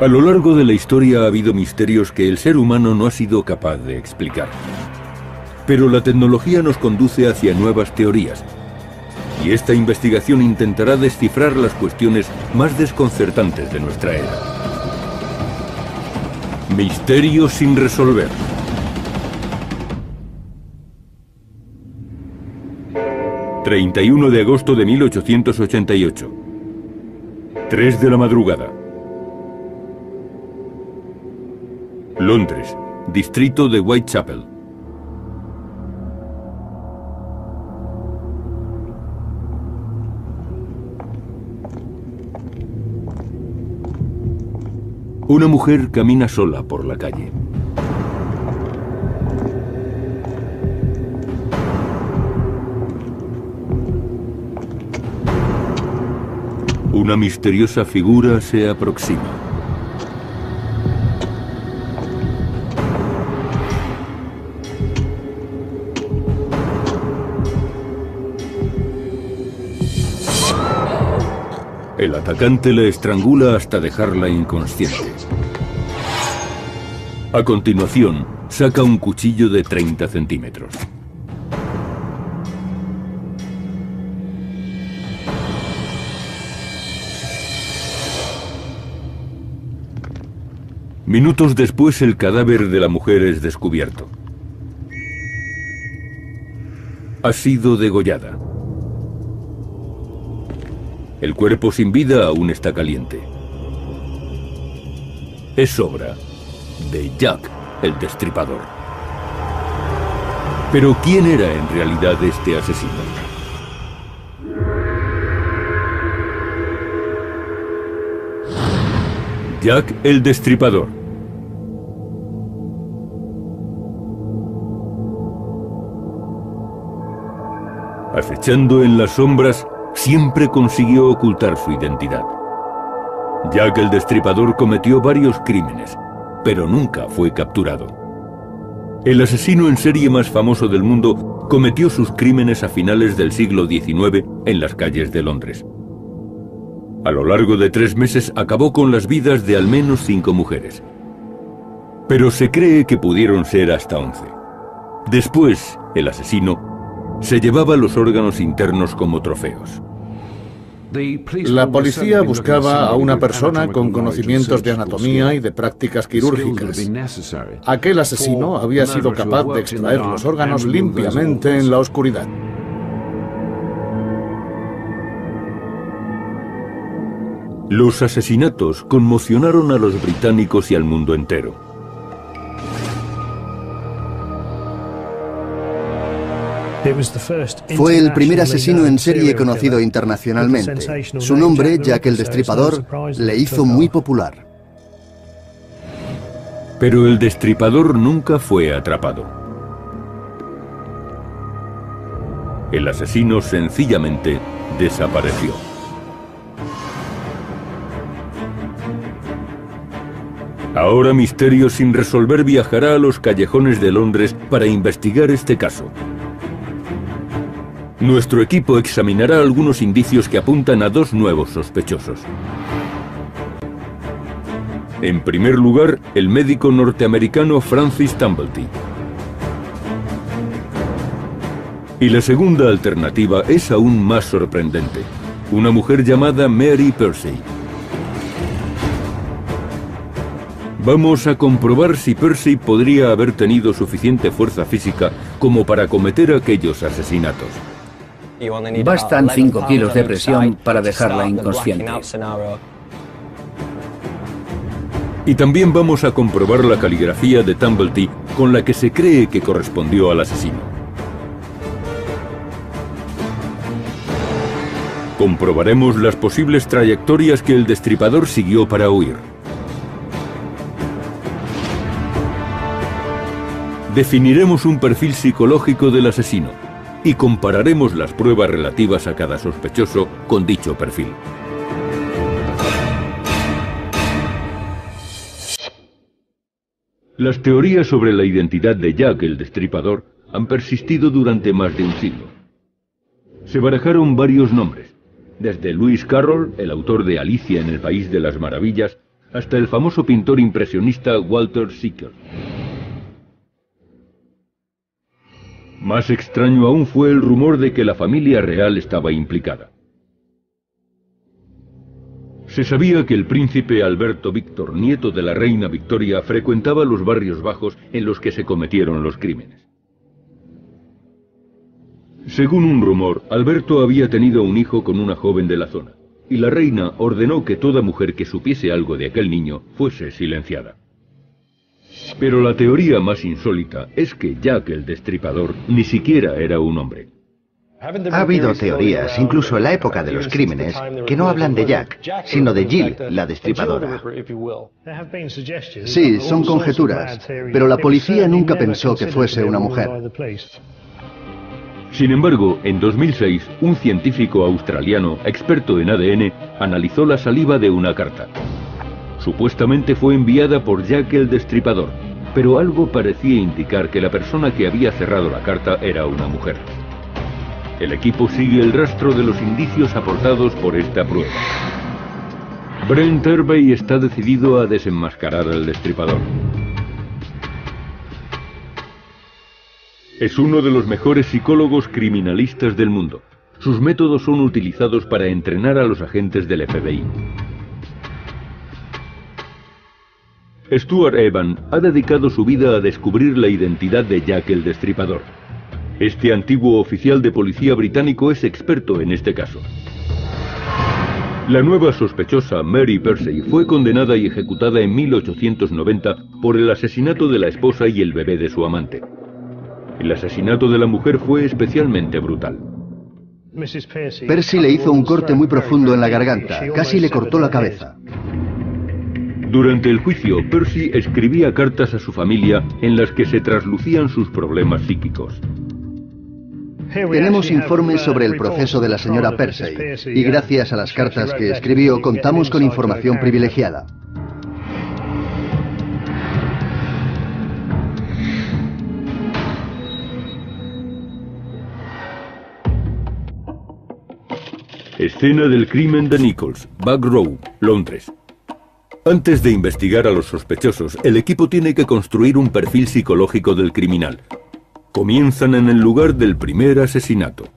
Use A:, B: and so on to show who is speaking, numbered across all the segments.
A: A lo largo de la historia ha habido misterios que el ser humano no ha sido capaz de explicar. Pero la tecnología nos conduce hacia nuevas teorías. Y esta investigación intentará descifrar las cuestiones más desconcertantes de nuestra era. Misterios sin resolver. ...31 de agosto de 1888... ...3 de la madrugada... Londres, distrito de Whitechapel. Una mujer camina sola por la calle. Una misteriosa figura se aproxima. El atacante la estrangula hasta dejarla inconsciente. A continuación, saca un cuchillo de 30 centímetros. Minutos después, el cadáver de la mujer es descubierto. Ha sido degollada. El cuerpo sin vida aún está caliente. Es obra de Jack el Destripador. Pero ¿quién era en realidad este asesino? Jack el Destripador. Acechando en las sombras, siempre consiguió ocultar su identidad. Jack el Destripador cometió varios crímenes, pero nunca fue capturado. El asesino en serie más famoso del mundo cometió sus crímenes a finales del siglo XIX en las calles de Londres. A lo largo de 3 meses acabó con las vidas de al menos 5 mujeres. Pero se cree que pudieron ser hasta 11. Después, el asesino se llevaba los órganos internos como trofeos.
B: La policía buscaba a una persona con conocimientos de anatomía y de prácticas quirúrgicas. Aquel asesino había sido capaz de extraer los órganos limpiamente en la oscuridad.
A: Los asesinatos conmocionaron a los británicos y al mundo entero.
C: Fue el primer asesino en serie conocido internacionalmente. Su nombre, Jack el Destripador, le hizo muy popular.
A: Pero el Destripador nunca fue atrapado. El asesino sencillamente desapareció. Ahora Misterio sin resolver viajará a los callejones de Londres para investigar este caso. Nuestro equipo examinará algunos indicios que apuntan a 2 nuevos sospechosos. En primer lugar, el médico norteamericano Francis Tumblety. Y la segunda alternativa es aún más sorprendente. Una mujer llamada Mary Percy. Vamos a comprobar si Percy podría haber tenido suficiente fuerza física como para cometer aquellos asesinatos.
D: Bastan 5 kilos de presión para dejarla inconsciente.
A: Y también vamos a comprobar la caligrafía de Tumblety con la que se cree que correspondió al asesino. Comprobaremos las posibles trayectorias que el Destripador siguió para huir. Definiremos un perfil psicológico del asesino y compararemos las pruebas relativas a cada sospechoso con dicho perfil. Las teorías sobre la identidad de Jack el Destripador han persistido durante más de un siglo. Se barajaron varios nombres, desde Lewis Carroll, el autor de Alicia en el País de las Maravillas, hasta el famoso pintor impresionista Walter Sickert. Más extraño aún fue el rumor de que la familia real estaba implicada. Se sabía que el príncipe Alberto Víctor, nieto de la reina Victoria, frecuentaba los barrios bajos en los que se cometieron los crímenes. Según un rumor, Alberto había tenido un hijo con una joven de la zona, y la reina ordenó que toda mujer que supiese algo de aquel niño fuese silenciada. Pero la teoría más insólita es que Jack el Destripador ni siquiera era un hombre.
E: Ha habido teorías, incluso en la época de los crímenes, que no hablan de Jack, sino de Jill, la destripadora.
C: Sí, son conjeturas, pero la policía nunca pensó que fuese una mujer.
A: Sin embargo, en 2006, un científico australiano, experto en ADN, analizó la saliva de una carta. Supuestamente fue enviada por Jack el Destripador, pero algo parecía indicar que la persona que había cerrado la carta era una mujer. El equipo sigue el rastro de los indicios aportados por esta prueba. Brent Hervey está decidido a desenmascarar al destripador. Es uno de los mejores psicólogos criminalistas del mundo. Sus métodos son utilizados para entrenar a los agentes del FBI. Stuart Evan ha dedicado su vida a descubrir la identidad de Jack el Destripador. Este antiguo oficial de policía británico es experto en este caso. La nueva sospechosa, Mary Percy, fue condenada y ejecutada en 1890 por el asesinato de la esposa y el bebé de su amante. El asesinato de la mujer fue especialmente brutal.
C: Percy le hizo un corte muy profundo en la garganta, casi le cortó la cabeza.
A: Durante el juicio, Percy escribía cartas a su familia en las que se traslucían sus problemas psíquicos.
C: Tenemos informes sobre el proceso de la señora Percy, y gracias a las cartas que escribió contamos con información privilegiada.
A: Escena del crimen de Nichols, Back Row, Londres. Antes de investigar a los sospechosos, el equipo tiene que construir un perfil psicológico del criminal. Comienzan en el lugar del primer asesinato.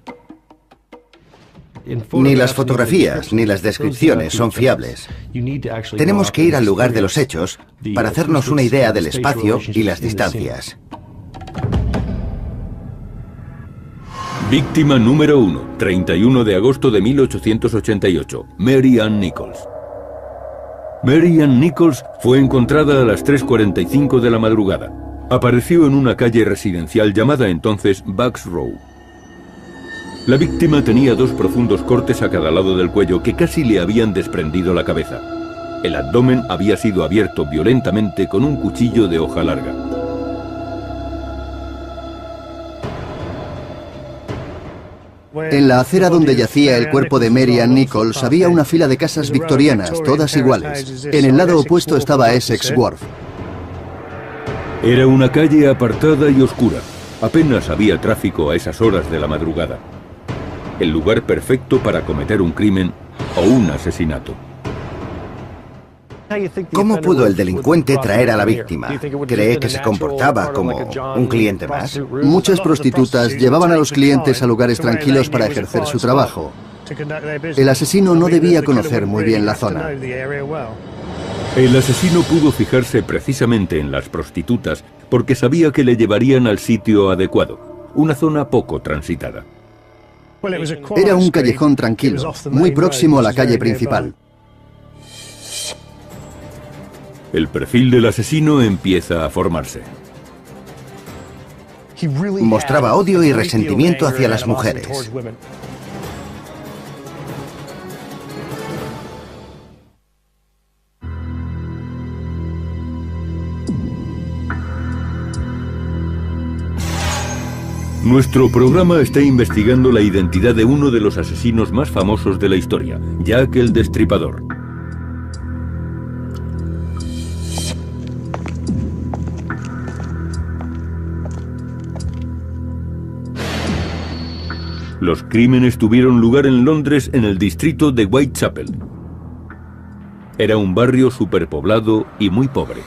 E: Ni las fotografías ni las descripciones son fiables. Tenemos que ir al lugar de los hechos para hacernos una idea del espacio y las distancias.
A: Víctima número 1, 31 de agosto de 1888, Mary Ann Nichols. Mary Ann Nichols fue encontrada a las 3:45 de la madrugada. Apareció en una calle residencial llamada entonces Bucks Row. La víctima tenía 2 profundos cortes a cada lado del cuello que casi le habían desprendido la cabeza. El abdomen había sido abierto violentamente con un cuchillo de hoja larga.
C: En la acera donde yacía el cuerpo de Mary Ann Nichols había una fila de casas victorianas, todas iguales. En el lado opuesto estaba Essex Wharf.
A: Era una calle apartada y oscura. Apenas había tráfico a esas horas de la madrugada. El lugar perfecto para cometer un crimen o un asesinato.
E: ¿Cómo pudo el delincuente traer a la víctima? ¿Cree que se comportaba como un cliente más?
C: Muchas prostitutas llevaban a los clientes a lugares tranquilos para ejercer su trabajo. El asesino no debía conocer muy bien la zona.
A: El asesino pudo fijarse precisamente en las prostitutas porque sabía que le llevarían al sitio adecuado, una zona poco transitada.
C: Era un callejón tranquilo, muy próximo a la calle principal.
A: El perfil del asesino empieza a formarse.
E: Mostraba odio y resentimiento hacia las mujeres.
A: Nuestro programa está investigando la identidad de uno de los asesinos más famosos de la historia, Jack el Destripador. Los crímenes tuvieron lugar en Londres en el distrito de Whitechapel. Era un barrio superpoblado y muy pobre.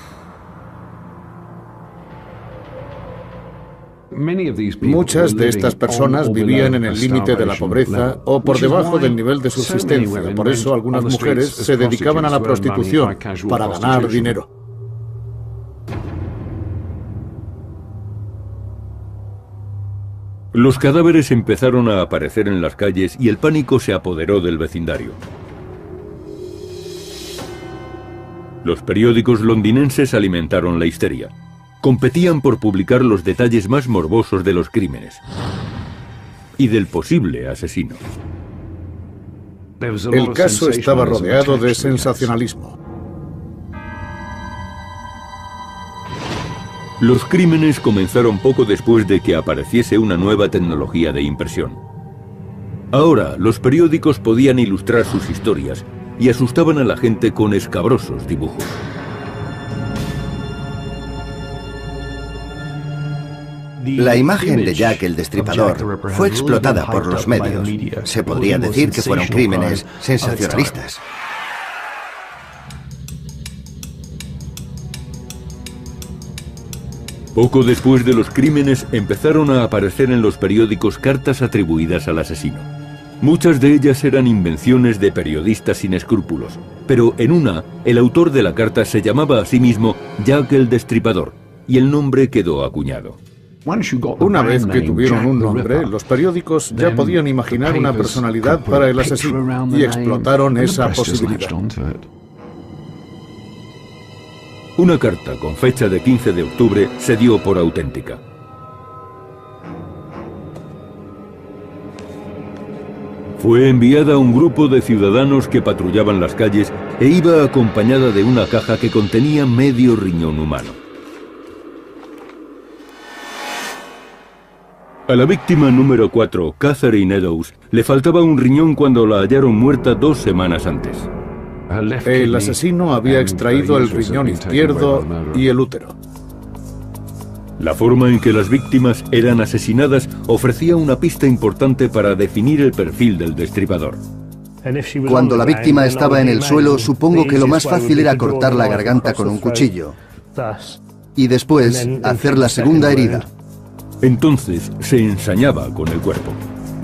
B: Muchas de estas personas vivían en el límite de la pobreza o por debajo del nivel de subsistencia. Por eso algunas mujeres se dedicaban a la prostitución para ganar dinero.
A: Los cadáveres empezaron a aparecer en las calles y el pánico se apoderó del vecindario. Los periódicos londinenses alimentaron la histeria. Competían por publicar los detalles más morbosos de los crímenes y del posible asesino.
B: El caso estaba rodeado de sensacionalismo.
A: Los crímenes comenzaron poco después de que apareciese una nueva tecnología de impresión. Ahora, los periódicos podían ilustrar sus historias y asustaban a la gente con escabrosos dibujos.
E: La imagen de Jack el Destripador fue explotada por los medios. Se podría decir que fueron crímenes sensacionalistas.
A: Poco después de los crímenes empezaron a aparecer en los periódicos cartas atribuidas al asesino. Muchas de ellas eran invenciones de periodistas sin escrúpulos, pero en una, el autor de la carta se llamaba a sí mismo Jack el Destripador, y el nombre quedó acuñado.
B: Una vez que tuvieron un nombre, los periódicos ya podían imaginar una personalidad para el asesino y explotaron esa posibilidad.
A: Una carta con fecha de 15 de octubre se dio por auténtica. Fue enviada a un grupo de ciudadanos que patrullaban las calles e iba acompañada de una caja que contenía medio riñón humano. A la víctima número 4, Catherine Eddowes, le faltaba un riñón cuando la hallaron muerta 2 semanas antes.
B: El asesino había extraído el riñón izquierdo y el útero.
A: La forma en que las víctimas eran asesinadas ofrecía una pista importante para definir el perfil del destripador.
C: Cuando la víctima estaba en el suelo, supongo que lo más fácil era cortar la garganta con un cuchillo y después hacer la segunda herida.
A: Entonces se ensañaba con el cuerpo.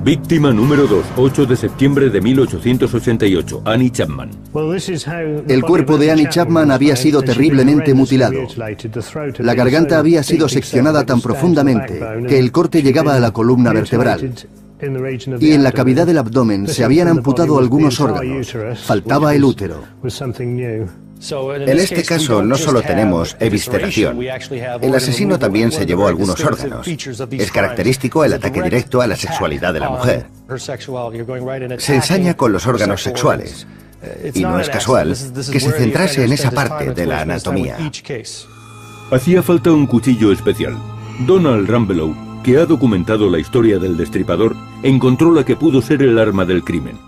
A: Víctima número 2, 8 de septiembre de 1888, Annie Chapman.
C: El cuerpo de Annie Chapman había sido terriblemente mutilado. La garganta había sido seccionada tan profundamente que el corte llegaba a la columna vertebral. Y en la cavidad del abdomen se habían amputado algunos órganos. Faltaba el útero.
E: En este caso no solo tenemos evisceración. El asesino también se llevó algunos órganos. Es característico el ataque directo a la sexualidad de la mujer. Se ensaña con los órganos sexuales. Y no es casual que se centrase en esa parte de la anatomía.
A: Hacía falta un cuchillo especial. Donald Rambelow, que ha documentado la historia del destripador, encontró la que pudo ser el arma del crimen.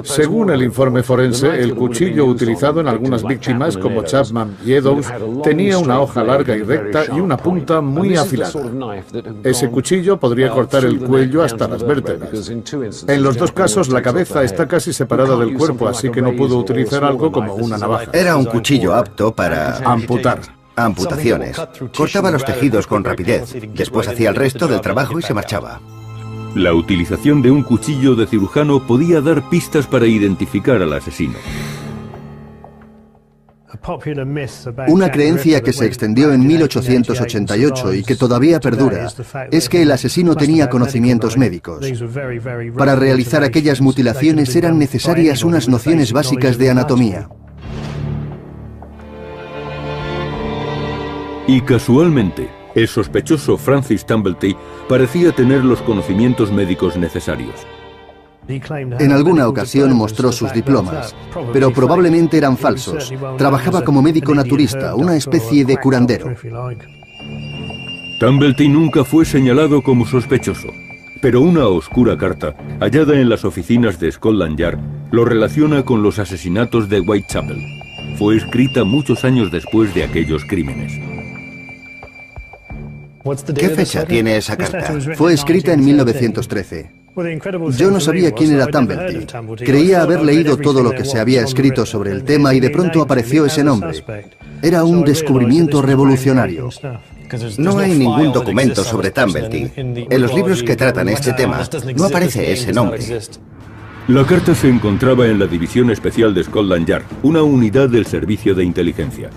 B: Según el informe forense, el cuchillo utilizado en algunas víctimas, como Chapman y Eddowes, tenía una hoja larga y recta y una punta muy afilada. Ese cuchillo podría cortar el cuello hasta las vértebras. En los dos casos, la cabeza está casi separada del cuerpo, así que no pudo utilizar algo como una navaja.
E: Era un cuchillo apto para
B: amputar.
E: Amputaciones. Cortaba los tejidos con rapidez. Después hacía el resto del trabajo y se marchaba.
A: La utilización de un cuchillo de cirujano podía dar pistas para identificar al asesino.
C: Una creencia que se extendió en 1888 y que todavía perdura es que el asesino tenía conocimientos médicos. Para realizar aquellas mutilaciones eran necesarias unas nociones básicas de anatomía.
A: Y casualmente, el sospechoso Francis Tumblety parecía tener los conocimientos médicos necesarios.
C: En alguna ocasión mostró sus diplomas, pero probablemente eran falsos. Trabajaba como médico naturista, una especie de curandero.
A: Tumblety nunca fue señalado como sospechoso, pero una oscura carta, hallada en las oficinas de Scotland Yard, lo relaciona con los asesinatos de Whitechapel. Fue escrita muchos años después de aquellos crímenes.
E: ¿Qué fecha tiene esa carta?
C: Fue escrita en 1913. Yo no sabía quién era Tumblety. Creía haber leído todo lo que se había escrito sobre el tema y de pronto apareció ese nombre. Era un descubrimiento revolucionario.
E: No hay ningún documento sobre Tumblety. En los libros que tratan este tema no aparece ese nombre.
A: La carta se encontraba en la División Especial de Scotland Yard, una unidad del Servicio de Inteligencia.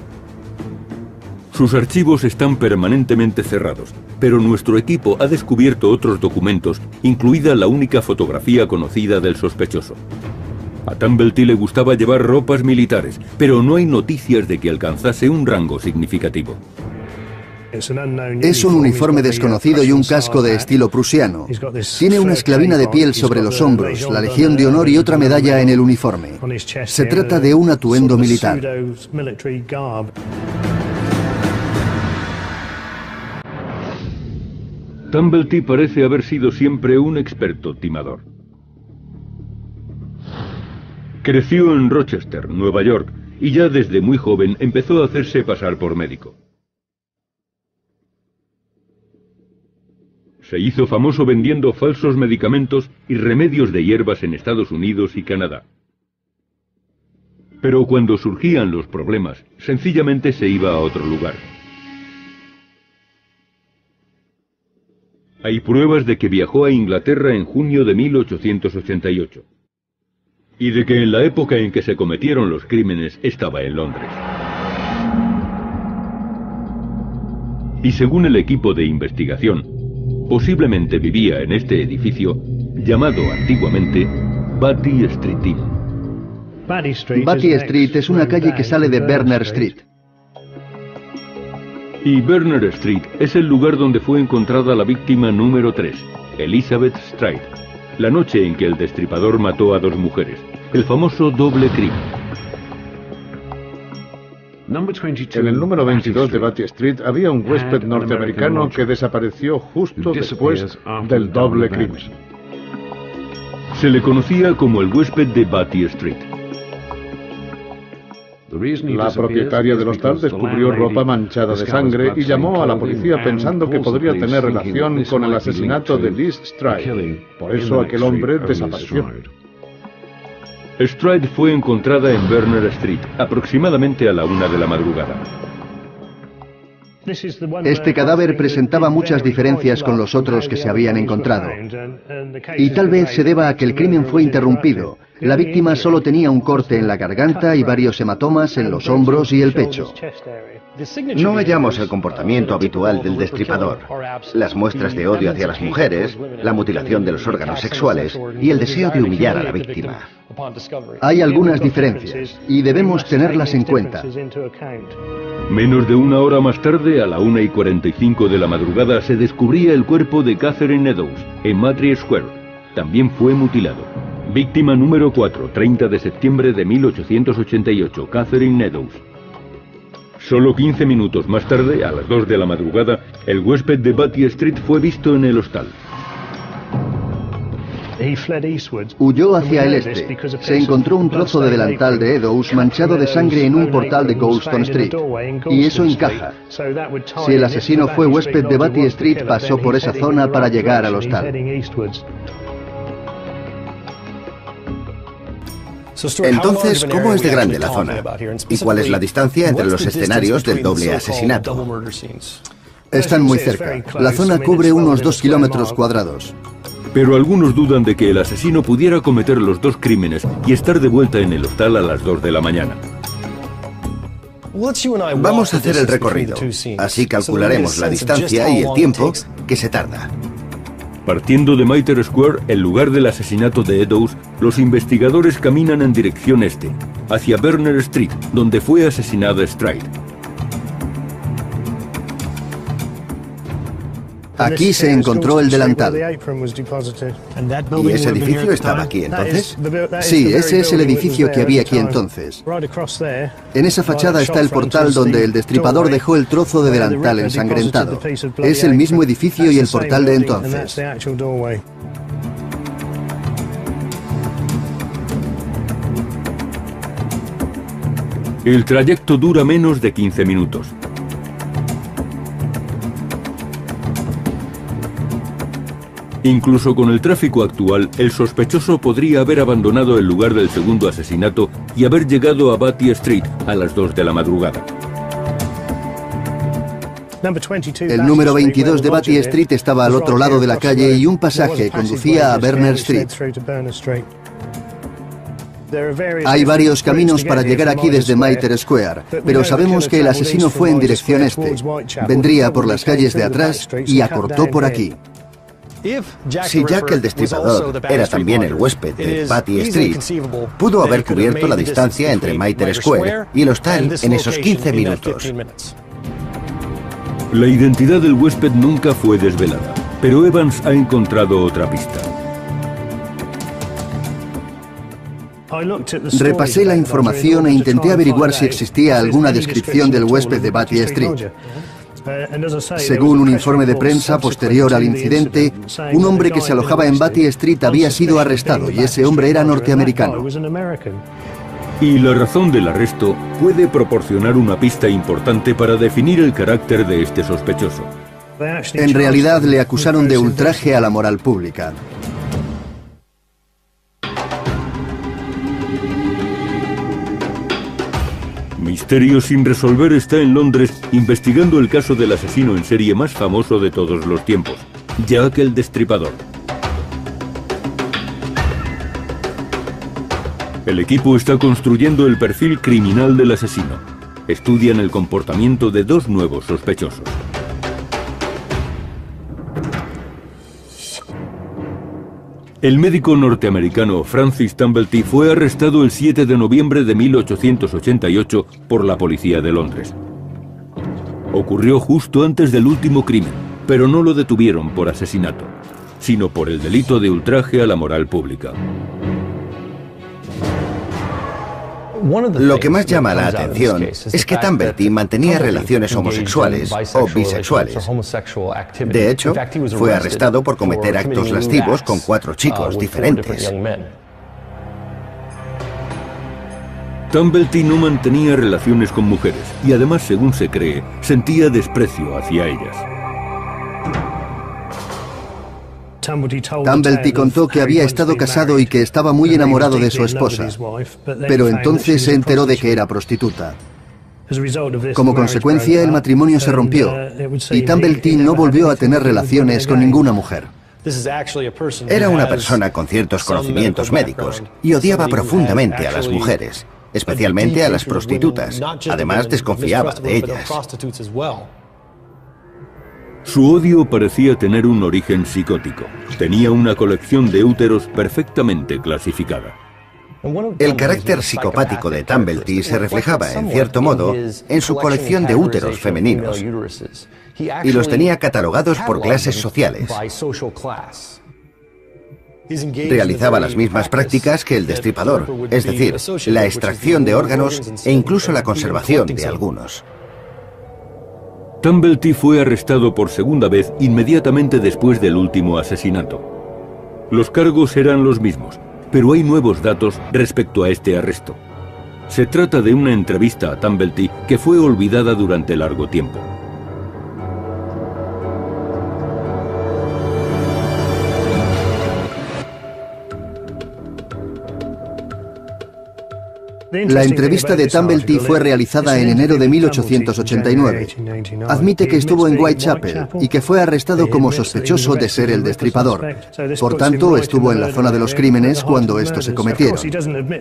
A: Sus archivos están permanentemente cerrados, pero nuestro equipo ha descubierto otros documentos, incluida la única fotografía conocida del sospechoso. A Tumblety le gustaba llevar ropas militares, pero no hay noticias de que alcanzase un rango significativo.
C: Es un uniforme desconocido y un casco de estilo prusiano. Tiene una esclavina de piel sobre los hombros, la Legión de Honor y otra medalla en el uniforme. Se trata de un atuendo militar.
A: Tumblety parece haber sido siempre un experto timador. Creció en Rochester, Nueva York, y ya desde muy joven empezó a hacerse pasar por médico. Se hizo famoso vendiendo falsos medicamentos y remedios de hierbas en Estados Unidos y Canadá. Pero cuando surgían los problemas, sencillamente se iba a otro lugar. Hay pruebas de que viajó a Inglaterra en junio de 1888 y de que en la época en que se cometieron los crímenes estaba en Londres. Y según el equipo de investigación, posiblemente vivía en este edificio llamado antiguamente Batty Street Inn.
C: Batty Street es una calle que sale de Berners Street.
A: Y Berners Street es el lugar donde fue encontrada la víctima número 3, Elizabeth Stride, la noche en que el destripador mató a 2 mujeres, el famoso doble crimen.
B: En el número 22 de Batty Street había un huésped norteamericano que desapareció justo después del doble crimen.
A: Se le conocía como el huésped de Batty Street.
B: La propietaria del hostal descubrió ropa manchada de sangre y llamó a la policía pensando que podría tener relación con el asesinato de Liz Stride. Por eso aquel hombre desapareció.
A: Stride fue encontrada en Berners Street, aproximadamente a la 1 de la madrugada.
C: Este cadáver presentaba muchas diferencias con los otros que se habían encontrado. Y tal vez se deba a que el crimen fue interrumpido. La víctima solo tenía un corte en la garganta y varios hematomas en los hombros y el pecho.
E: No hallamos el comportamiento habitual del destripador, las muestras de odio hacia las mujeres, la mutilación de los órganos sexuales y el deseo de humillar a la víctima.
C: Hay algunas diferencias y debemos tenerlas en cuenta.
A: Menos de una hora más tarde, a la 1:45 de la madrugada, se descubría el cuerpo de Catherine Eddowes en Madrid Square. También fue mutilado. Víctima número 4, 30 de septiembre de 1888, Catherine Eddowes. Solo 15 minutos más tarde, a las 2 de la madrugada, el huésped de Batty Street fue visto en el hostal.
C: Huyó hacia el este. Se encontró un trozo de delantal de Eddowes manchado de sangre en un portal de Goulston Street. Y eso encaja. Si el asesino fue huésped de Batty Street, pasó por esa zona para llegar al hostal.
E: Entonces, ¿cómo es de grande la zona? ¿Y cuál es la distancia entre los escenarios del doble asesinato?
C: Están muy cerca. La zona cubre unos 2 kilómetros cuadrados.
A: Pero algunos dudan de que el asesino pudiera cometer los 2 crímenes y estar de vuelta en el hostal a las 2 de la mañana.
E: Vamos a hacer el recorrido. Así calcularemos la distancia y el tiempo que se tarda.
A: Partiendo de Mitre Square, el lugar del asesinato de Eddowes, los investigadores caminan en dirección este, hacia Berners Street, donde fue asesinada Stride.
C: Aquí se encontró el delantal.
E: ¿Y ese edificio estaba aquí entonces?
C: Sí, ese es el edificio que había aquí entonces. En esa fachada está el portal donde el destripador dejó el trozo de delantal ensangrentado. Es el mismo edificio y el portal de entonces.
A: El trayecto dura menos de 15 minutos. Incluso con el tráfico actual, el sospechoso podría haber abandonado el lugar del segundo asesinato y haber llegado a Batty Street a las 2 de la madrugada.
C: El número 22 de Batty Street estaba al otro lado de la calle y un pasaje conducía a Berners Street. Hay varios caminos para llegar aquí desde Mitre Square, pero sabemos que el asesino fue en dirección este. Vendría por las calles de atrás y acortó por aquí.
E: Si Jack el Destripador era también el huésped de Batty Street, pudo haber cubierto la distancia entre Mitre Square y el hostal en esos 15 minutos.
A: La identidad del huésped nunca fue desvelada, pero Evans ha encontrado otra pista.
C: Repasé la información e intenté averiguar si existía alguna descripción del huésped de Batty Street. Según un informe de prensa posterior al incidente, un hombre que se alojaba en Batty Street había sido arrestado y ese hombre era norteamericano.
A: Y la razón del arresto puede proporcionar una pista importante para definir el carácter de este sospechoso.
C: En realidad le acusaron de ultraje a la moral pública.
A: Misterio sin resolver está en Londres investigando el caso del asesino en serie más famoso de todos los tiempos, Jack el Destripador. El equipo está construyendo el perfil criminal del asesino. Estudian el comportamiento de 2 nuevos sospechosos. El médico norteamericano Francis Tumblety fue arrestado el 7 de noviembre de 1888 por la policía de Londres. Ocurrió justo antes del último crimen, pero no lo detuvieron por asesinato, sino por el delito de ultraje a la moral pública.
E: Lo que más llama la atención es que Tumblety mantenía relaciones homosexuales o bisexuales. De hecho, fue arrestado por cometer actos lascivos con 4 chicos diferentes.
A: Tumblety no mantenía relaciones con mujeres y además, según se cree, sentía desprecio hacia ellas.
C: Tumblety contó que había estado casado y que estaba muy enamorado de su esposa, pero entonces se enteró de que era prostituta. Como consecuencia, el matrimonio se rompió y Tumblety no volvió a tener relaciones con ninguna mujer.
E: Era una persona con ciertos conocimientos médicos y odiaba profundamente a las mujeres, especialmente a las prostitutas. Además, desconfiaba de ellas.
A: Su odio parecía tener un origen psicótico. Tenía una colección de úteros perfectamente clasificada.
E: El carácter psicopático de Tumblety se reflejaba, en cierto modo, en su colección de úteros femeninos, y los tenía catalogados por clases sociales. Realizaba las mismas prácticas que el destripador, es decir, la extracción de órganos e incluso la conservación de algunos.
A: Tumblety fue arrestado por segunda vez inmediatamente después del último asesinato. Los cargos eran los mismos, pero hay nuevos datos respecto a este arresto. Se trata de una entrevista a Tumblety que fue olvidada durante largo tiempo.
C: La entrevista de Tumblety fue realizada en enero de 1889. Admite que estuvo en Whitechapel y que fue arrestado como sospechoso de ser el destripador. Por tanto, estuvo en la zona de los crímenes cuando estos se cometieron.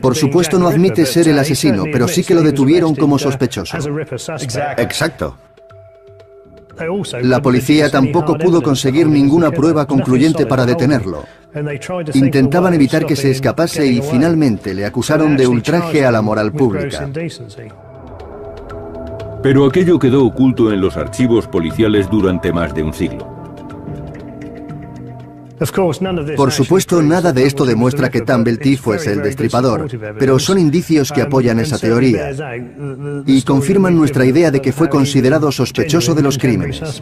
C: Por supuesto, no admite ser el asesino, pero sí que lo detuvieron como sospechoso.
E: Exacto.
C: La policía tampoco pudo conseguir ninguna prueba concluyente para detenerlo. Intentaban evitar que se escapase y finalmente le acusaron de ultraje a la moral pública.
A: Pero aquello quedó oculto en los archivos policiales durante más de un siglo.
C: Por supuesto, nada de esto demuestra que Tumblety fuese el destripador, pero son indicios que apoyan esa teoría y confirman nuestra idea de que fue considerado sospechoso de los crímenes.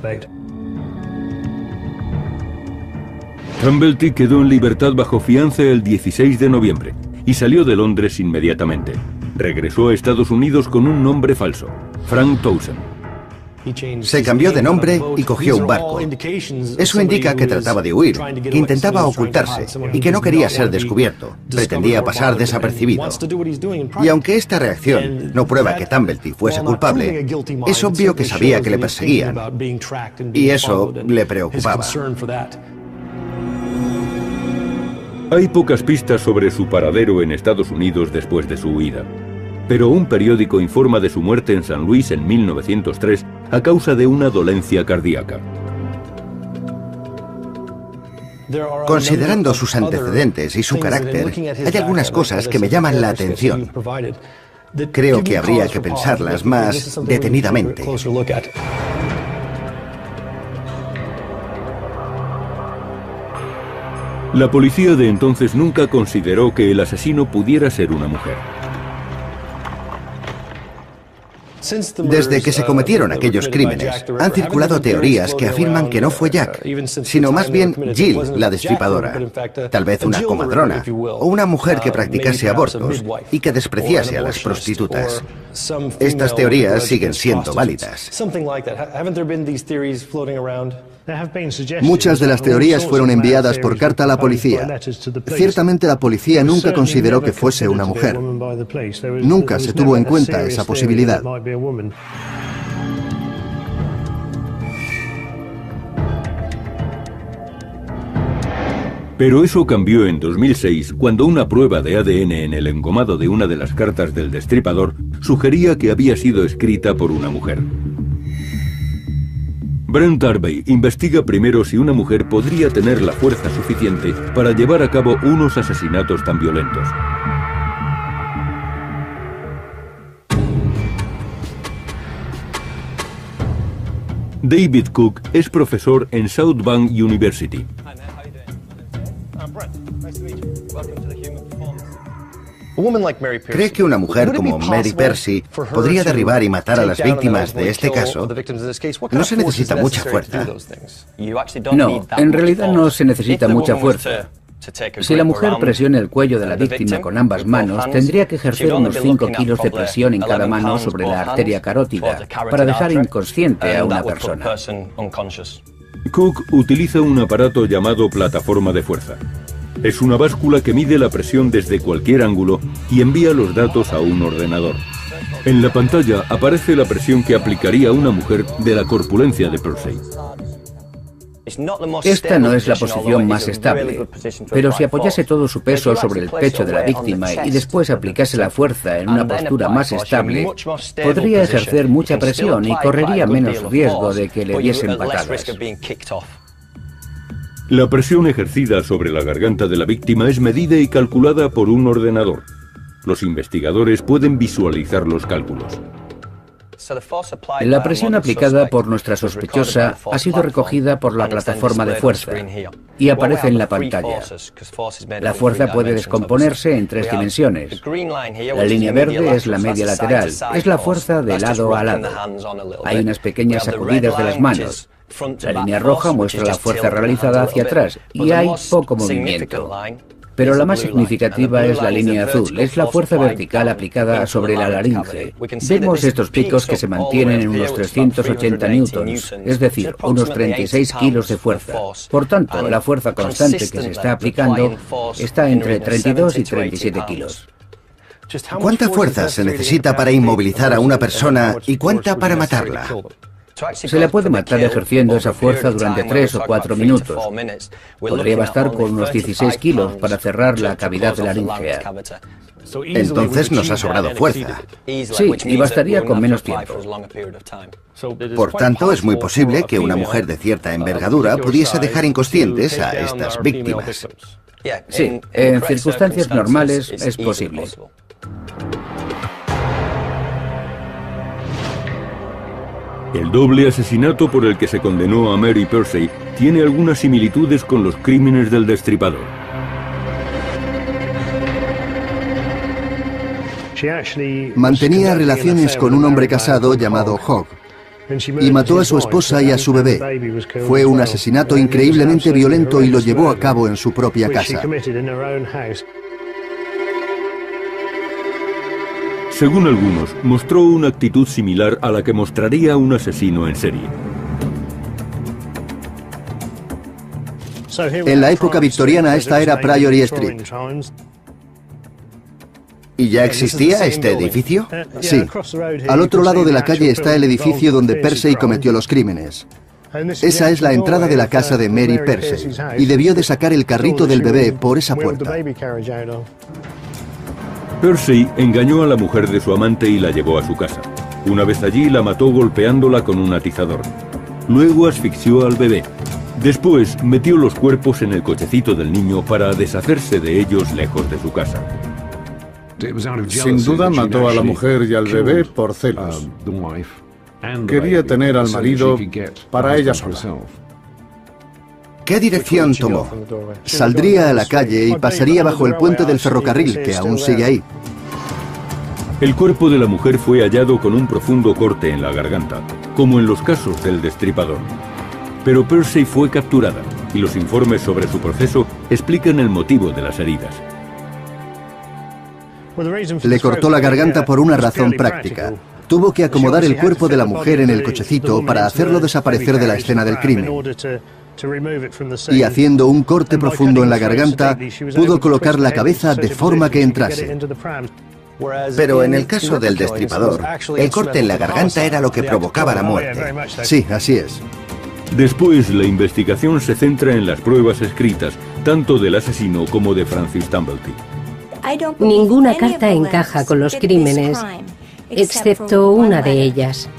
A: Tumblety quedó en libertad bajo fianza el 16 de noviembre y salió de Londres inmediatamente. Regresó a Estados Unidos con un nombre falso, Frank Townsend.
E: Se cambió de nombre y cogió un barco. Eso indica que trataba de huir, que intentaba ocultarse y que no quería ser descubierto. Pretendía pasar desapercibido. Y aunque esta reacción no prueba que Tumblety fuese culpable, es obvio que sabía que le perseguían. Y eso le preocupaba.
A: Hay pocas pistas sobre su paradero en Estados Unidos después de su huida. Pero un periódico informa de su muerte en San Luis en 1903 a causa de una dolencia cardíaca.
E: Considerando sus antecedentes y su carácter, hay algunas cosas que me llaman la atención. Creo que habría que pensarlas más detenidamente.
A: La policía de entonces nunca consideró que el asesino pudiera ser una mujer.
E: Desde que se cometieron aquellos crímenes, han circulado teorías que afirman que no fue Jack, sino más bien Jill, la destripadora. Tal vez una comadrona, o una mujer que practicase abortos y que despreciase a las prostitutas. Estas teorías siguen siendo válidas.
C: Muchas de las teorías fueron enviadas por carta a la policía. Ciertamente la policía nunca consideró que fuese una mujer. Nunca se tuvo en cuenta esa posibilidad.
A: Pero eso cambió en 2006 cuando una prueba de ADN en el engomado de una de las cartas del destripador sugería que había sido escrita por una mujer. Brent Harvey investiga primero si una mujer podría tener la fuerza suficiente para llevar a cabo unos asesinatos tan violentos. David Cook es profesor en South Bank University.
E: ¿Cree que una mujer como Mary Percy podría derribar y matar a las víctimas de este caso? No se necesita mucha fuerza.
D: No, en realidad no se necesita mucha fuerza. Si la mujer presiona el cuello de la víctima con ambas manos, tendría que ejercer unos 5 kilos de presión en cada mano sobre la arteria carótida para dejar inconsciente a una persona.
A: Cook utiliza un aparato llamado plataforma de fuerza. Es una báscula que mide la presión desde cualquier ángulo y envía los datos a un ordenador. En la pantalla aparece la presión que aplicaría una mujer de la corpulencia de Percy.
D: Esta no es la posición más estable, pero si apoyase todo su peso sobre el pecho de la víctima y después aplicase la fuerza en una postura más estable, podría ejercer mucha presión y correría menos riesgo de que le diesen patadas.
A: La presión ejercida sobre la garganta de la víctima es medida y calculada por un ordenador. Los investigadores pueden visualizar los cálculos.
D: La presión aplicada por nuestra sospechosa ha sido recogida por la plataforma de fuerza y aparece en la pantalla. La fuerza puede descomponerse en 3 dimensiones. La línea verde es la media lateral, es la fuerza de lado a lado. Hay unas pequeñas sacudidas de las manos. La línea roja muestra la fuerza realizada hacia atrás y hay poco movimiento. Pero la más significativa es la línea azul, es la fuerza vertical aplicada sobre la laringe. Vemos estos picos que se mantienen en unos 380 newtons, es decir, unos 36 kilos de fuerza. Por tanto, la fuerza constante que se está aplicando está entre 32 y 37 kilos.
E: ¿Cuánta fuerza se necesita para inmovilizar a una persona y cuánta para matarla?
D: Se le puede matar ejerciendo esa fuerza durante 3 o 4 minutos. Podría bastar con unos 16 kilos para cerrar la cavidad laríngea.
E: Entonces nos ha sobrado fuerza.
D: Sí, y bastaría con menos tiempo.
E: Por tanto, es muy posible que una mujer de cierta envergadura pudiese dejar inconscientes a estas víctimas.
D: Sí, en circunstancias normales es posible.
A: El doble asesinato por el que se condenó a Mary Percy tiene algunas similitudes con los crímenes del destripador.
C: Mantenía relaciones con un hombre casado llamado Hogg y mató a su esposa y a su bebé. Fue un asesinato increíblemente violento y lo llevó a cabo en su propia casa.
A: Según algunos, mostró una actitud similar a la que mostraría un asesino en serie.
C: En la época victoriana esta era Priory Street.
E: ¿Y ya existía este edificio?
C: Sí. Al otro lado de la calle está el edificio donde Persey cometió los crímenes. Esa es la entrada de la casa de Mary Persey, y debió de sacar el carrito del bebé por esa puerta.
A: Persey engañó a la mujer de su amante y la llevó a su casa. Una vez allí la mató golpeándola con un atizador. Luego asfixió al bebé. Después metió los cuerpos en el cochecito del niño para deshacerse de ellos lejos de su casa.
B: Sin duda mató a la mujer y al bebé por celos. Quería tener al marido para ella sola.
E: ¿Qué dirección tomó?
C: Saldría a la calle y pasaría bajo el puente del ferrocarril, que aún sigue ahí.
A: El cuerpo de la mujer fue hallado con un profundo corte en la garganta, como en los casos del destripador. Pero Persey fue capturada, y los informes sobre su proceso explican el motivo de las heridas.
C: Le cortó la garganta por una razón práctica. Tuvo que acomodar el cuerpo de la mujer en el cochecito para hacerlo desaparecer de la escena del crimen. Y haciendo un corte profundo en la garganta, pudo colocar la cabeza de forma que entrase.
E: Pero en el caso del destripador, el corte en la garganta era lo que provocaba la muerte.
C: Sí, así es.
A: Después, la investigación se centra en las pruebas escritas, tanto del asesino como de Francis Tumblety.
F: Ninguna carta encaja con los crímenes, excepto una de ellas.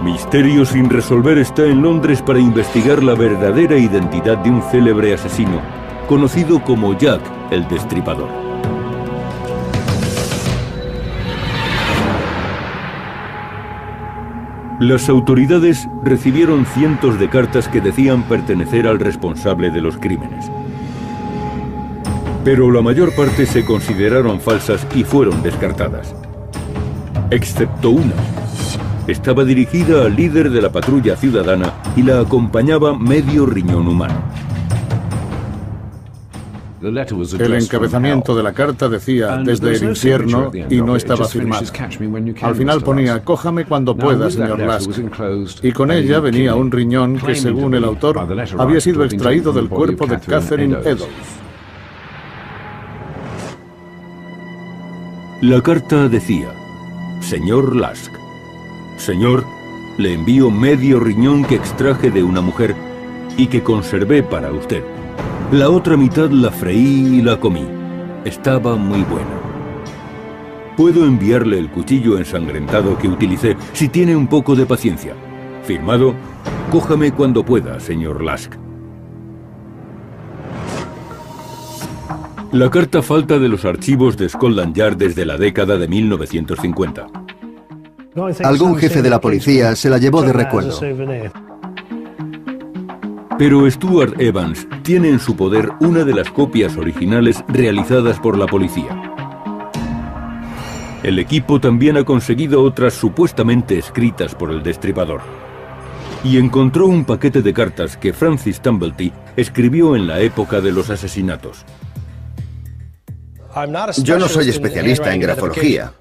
A: Misterio sin resolver está en Londres para investigar la verdadera identidad de un célebre asesino, conocido como Jack el Destripador. Las autoridades recibieron cientos de cartas que decían pertenecer al responsable de los crímenes. Pero la mayor parte se consideraron falsas y fueron descartadas. Excepto una. Estaba dirigida al líder de la patrulla ciudadana y la acompañaba medio riñón humano.
B: El encabezamiento de la carta decía desde el infierno y no estaba firmada. Al final ponía cójame cuando pueda, señor Lask. Y con ella venía un riñón que, según el autor, había sido extraído del cuerpo de Catherine Edolf.
A: La carta decía: señor Lask, señor, le envío medio riñón que extraje de una mujer y que conservé para usted. La otra mitad la freí y la comí. Estaba muy buena. Puedo enviarle el cuchillo ensangrentado que utilicé si tiene un poco de paciencia. Firmado, cójame cuando pueda, señor Lask. La carta falta de los archivos de Scotland Yard desde la década de 1950.
C: Algún jefe de la policía se la llevó de recuerdo.
A: Pero Stuart Evans tiene en su poder una de las copias originales realizadas por la policía. El equipo también ha conseguido otras supuestamente escritas por el destripador. Y encontró un paquete de cartas que Francis Tumblety escribió en la época de los asesinatos.
E: Yo no soy especialista en grafología,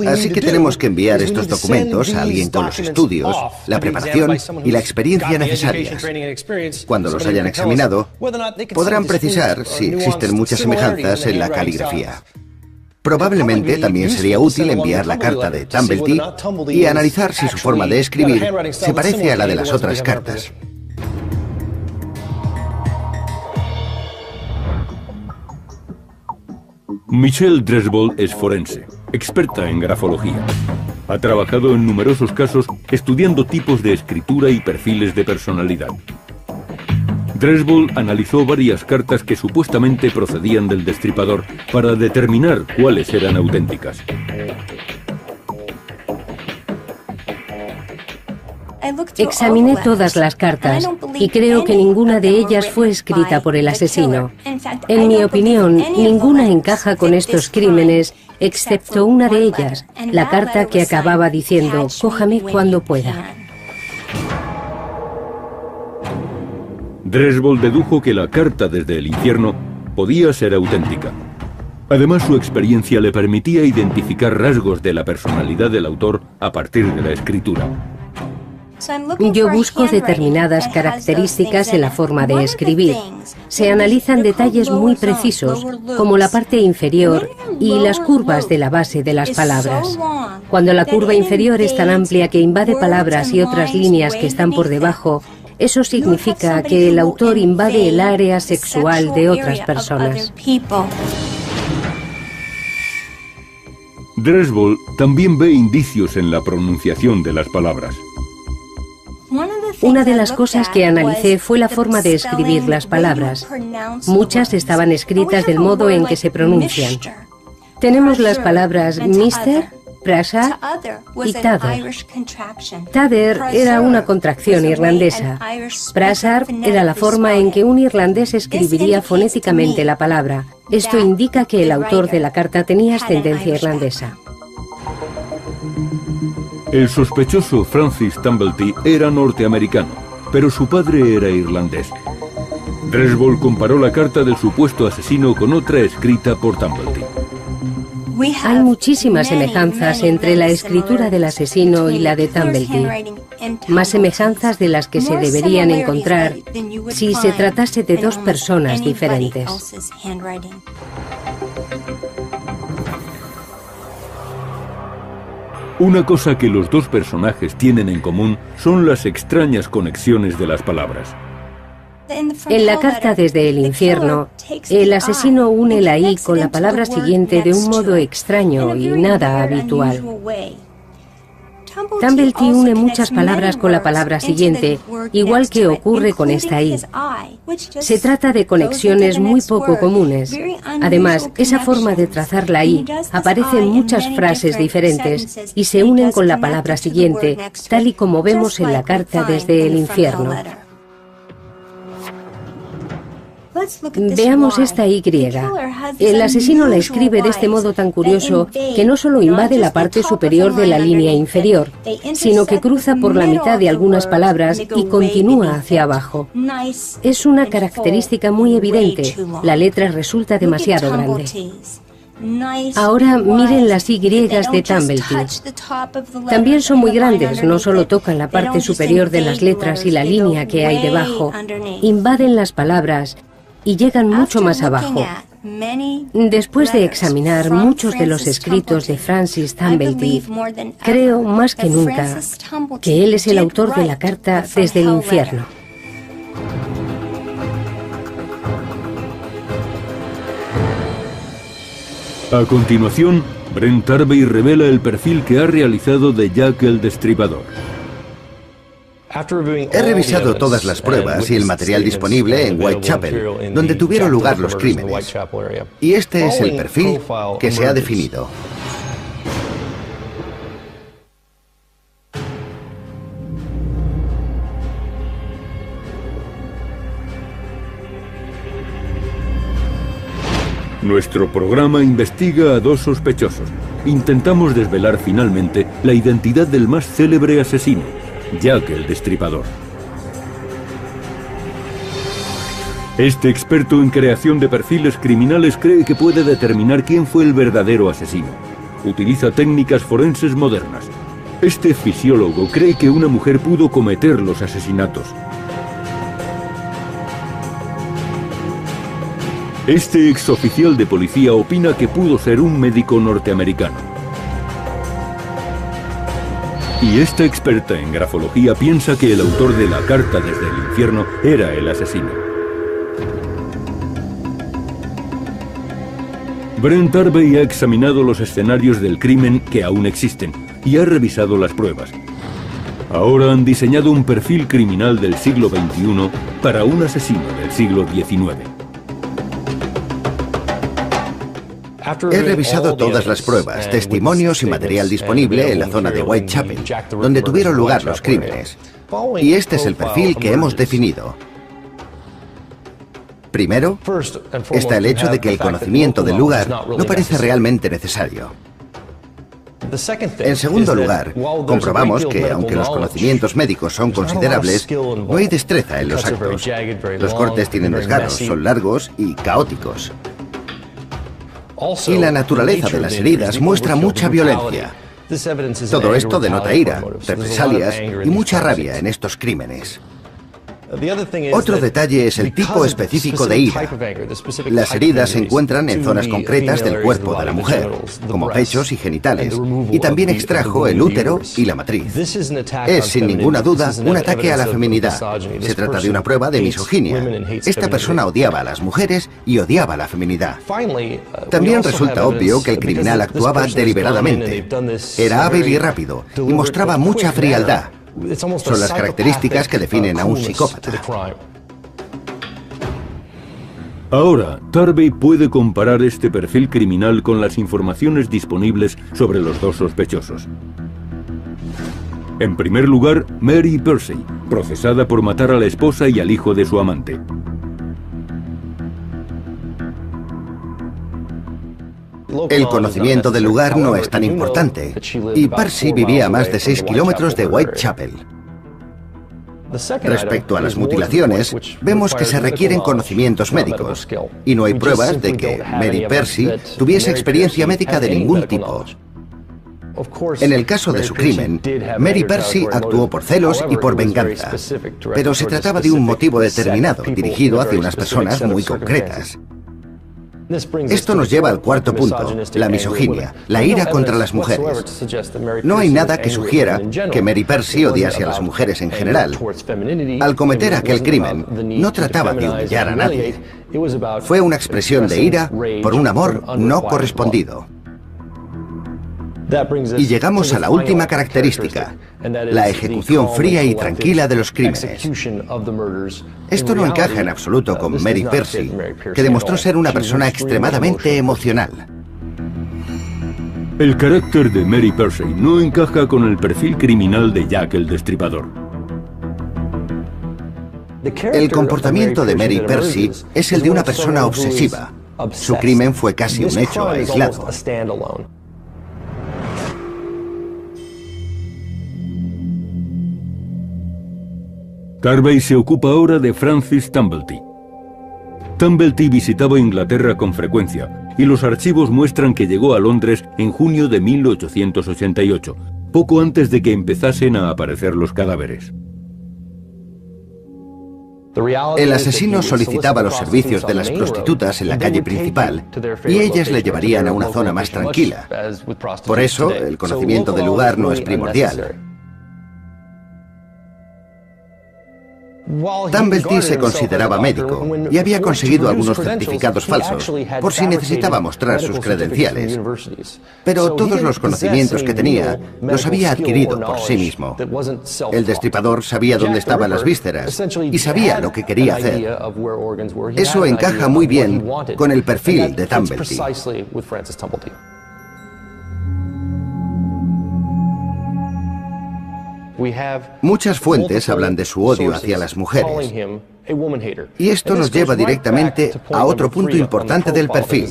E: así que tenemos que enviar estos documentos a alguien con los estudios, la preparación y la experiencia necesarias. Cuando los hayan examinado, podrán precisar si existen muchas semejanzas en la caligrafía. Probablemente también sería útil enviar la carta de Tumblety y analizar si su forma de escribir se parece a la de las otras cartas.
A: Michelle Dresbold es forense, experta en grafología. Ha trabajado en numerosos casos estudiando tipos de escritura y perfiles de personalidad. Dresbold analizó varias cartas que supuestamente procedían del destripador para determinar cuáles eran auténticas.
F: Examiné todas las cartas y creo que ninguna de ellas fue escrita por el asesino. En mi opinión, ninguna encaja con estos crímenes, excepto una de ellas, la carta que acababa diciendo, cójame cuando pueda.
A: Dresbol dedujo que la carta desde el infierno podía ser auténtica. Además, su experiencia le permitía identificar rasgos de la personalidad del autor a partir de la escritura.
F: Yo busco determinadas características en la forma de escribir. Se analizan detalles muy precisos, como la parte inferior y las curvas de la base de las palabras. Cuando la curva inferior es tan amplia que invade palabras y otras líneas que están por debajo, eso significa que el autor invade el área sexual de otras personas.
A: Dresbol también ve indicios en la pronunciación de las palabras.
F: Una de las cosas que analicé fue la forma de escribir las palabras. Muchas estaban escritas del modo en que se pronuncian. Tenemos las palabras Mr., Prasad y Tather. Tather era una contracción irlandesa. Prasad era la forma en que un irlandés escribiría fonéticamente la palabra. Esto indica que el autor de la carta tenía ascendencia irlandesa.
A: El sospechoso Francis Tumblety era norteamericano, pero su padre era irlandés. Dresbol comparó la carta del supuesto asesino con otra escrita por Tumblety.
F: Hay muchísimas semejanzas entre la escritura del asesino y la de Tumblety. Más semejanzas de las que se deberían encontrar si se tratase de dos personas diferentes.
A: Una cosa que los dos personajes tienen en común son las extrañas conexiones de las palabras.
F: En la carta desde el infierno, el asesino une la I con la palabra siguiente de un modo extraño y nada habitual. Tumblety une muchas palabras con la palabra siguiente, igual que ocurre con esta I. Se trata de conexiones muy poco comunes. Además, esa forma de trazar la I aparece en muchas frases diferentes y se unen con la palabra siguiente, tal y como vemos en la carta desde el infierno. Veamos esta Y. El asesino la escribe de este modo tan curioso que no solo invade la parte superior de la línea inferior, sino que cruza por la mitad de algunas palabras y continúa hacia abajo. Es una característica muy evidente. La letra resulta demasiado grande. Ahora miren las Y de Tumblety. También son muy grandes, no solo tocan la parte superior de las letras y la línea que hay debajo, invaden las palabras y llegan mucho más abajo. Después de examinar muchos de los escritos de Francis Tumblety, creo más que nunca que él es el autor de la carta desde el infierno.
A: A continuación, Brent Harvey revela el perfil que ha realizado de Jack el Destripador.
E: He revisado todas las pruebas y el material disponible en Whitechapel, donde tuvieron lugar los crímenes. Y este es el perfil que se ha definido.
A: Nuestro programa investiga a dos sospechosos. Intentamos desvelar finalmente la identidad del más célebre asesino, Jack el Destripador. Este experto en creación de perfiles criminales cree que puede determinar quién fue el verdadero asesino. Utiliza técnicas forenses modernas. Este fisiólogo cree que una mujer pudo cometer los asesinatos. Este exoficial de policía opina que pudo ser un médico norteamericano. Y esta experta en grafología piensa que el autor de la carta desde el infierno era el asesino. Brent Harvey ha examinado los escenarios del crimen que aún existen y ha revisado las pruebas. Ahora han diseñado un perfil criminal del siglo XXI para un asesino del siglo XIX.
E: He revisado todas las pruebas, testimonios y material disponible en la zona de Whitechapel, donde tuvieron lugar los crímenes. Y este es el perfil que hemos definido. Primero, está el hecho de que el conocimiento del lugar no parece realmente necesario. En segundo lugar, comprobamos que, aunque los conocimientos médicos son considerables, no hay destreza en los actos. Los cortes tienen desgarros, son largos y caóticos. Y la naturaleza de las heridas muestra mucha violencia. Todo esto denota ira, represalias y mucha rabia en estos crímenes. Otro detalle es el tipo específico de ira. Las heridas se encuentran en zonas concretas del cuerpo de la mujer, como pechos y genitales, y también extrajo el útero y la matriz. Es, sin ninguna duda, un ataque a la feminidad. Se trata de una prueba de misoginia. Esta persona odiaba a las mujeres y odiaba a la feminidad. También resulta obvio que el criminal actuaba deliberadamente. Era hábil y rápido, y mostraba mucha frialdad. Son las características que definen a un psicópata.
A: Ahora, Tarvey puede comparar este perfil criminal con las informaciones disponibles sobre los dos sospechosos. En primer lugar, Mary Percy, procesada por matar a la esposa y al hijo de su amante.
E: El conocimiento del lugar no es tan importante, y Percy vivía a más de 6 kilómetros de Whitechapel. Respecto a las mutilaciones, vemos que se requieren conocimientos médicos, y no hay pruebas de que Mary Percy tuviese experiencia médica de ningún tipo. En el caso de su crimen, Mary Percy actuó por celos y por venganza, pero se trataba de un motivo determinado, dirigido hacia unas personas muy concretas. Esto nos lleva al cuarto punto, la misoginia, la ira contra las mujeres. No hay nada que sugiera que Mary Percy odiase a las mujeres en general. Al cometer aquel crimen, no trataba de humillar a nadie. Fue una expresión de ira por un amor no correspondido. Y llegamos a la última característica, la ejecución fría y tranquila de los crímenes. Esto no encaja en absoluto con Mary Percy, que demostró ser una persona extremadamente emocional.
A: El carácter de Mary Percy no encaja con el perfil criminal de Jack el Destripador.
E: El comportamiento de Mary Percy es el de una persona obsesiva. Su crimen fue casi un hecho aislado.
A: Tarvey se ocupa ahora de Francis Tumblety. Tumblety visitaba Inglaterra con frecuencia y los archivos muestran que llegó a Londres en junio de 1888, poco antes de que empezasen a aparecer los cadáveres.
E: El asesino solicitaba los servicios de las prostitutas en la calle principal y ellas le llevarían a una zona más tranquila. Por eso, el conocimiento del lugar no es primordial. Tumblety se consideraba médico y había conseguido algunos certificados falsos por si necesitaba mostrar sus credenciales. Pero todos los conocimientos que tenía los había adquirido por sí mismo. El destripador sabía dónde estaban las vísceras y sabía lo que quería hacer. Eso encaja muy bien con el perfil de Tumblety. Muchas fuentes hablan de su odio hacia las mujeres. Y esto nos lleva directamente a otro punto importante del perfil.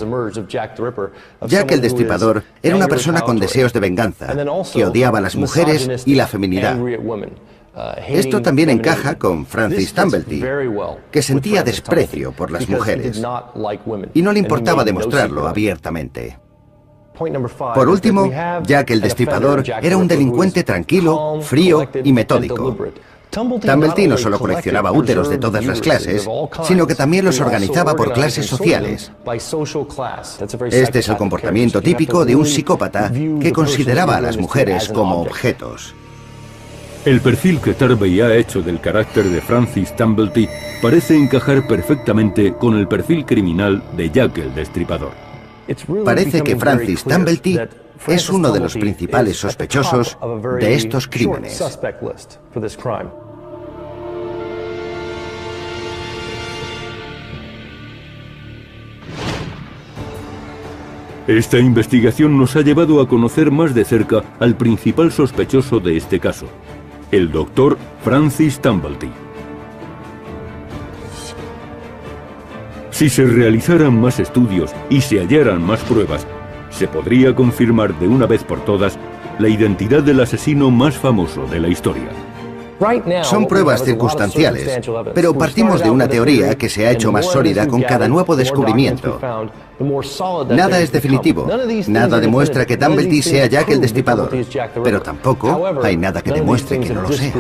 E: Jack el Destripador era una persona con deseos de venganza, que odiaba a las mujeres y la feminidad. Esto también encaja con Francis Tumblety, que sentía desprecio por las mujeres y no le importaba demostrarlo abiertamente. Por último, Jack el Destripador era un delincuente tranquilo, frío y metódico. Tumblety no solo coleccionaba úteros de todas las clases, sino que también los organizaba por clases sociales. Este es el comportamiento típico de un psicópata que consideraba a las mujeres como objetos.
A: El perfil que Tarvey ha hecho del carácter de Francis Tumblety parece encajar perfectamente con el perfil criminal de Jack el Destripador.
E: Parece que Francis Tumblety es uno de los principales sospechosos de estos crímenes.
A: Esta investigación nos ha llevado a conocer más de cerca al principal sospechoso de este caso, el doctor Francis Tumblety. Si se realizaran más estudios y se hallaran más pruebas, se podría confirmar de una vez por todas la identidad del asesino más famoso de la historia.
E: Son pruebas circunstanciales, pero partimos de una teoría que se ha hecho más sólida con cada nuevo descubrimiento. Nada es definitivo, nada demuestra que Dumblety sea Jack el Destripador, pero tampoco hay nada que demuestre que no lo sea.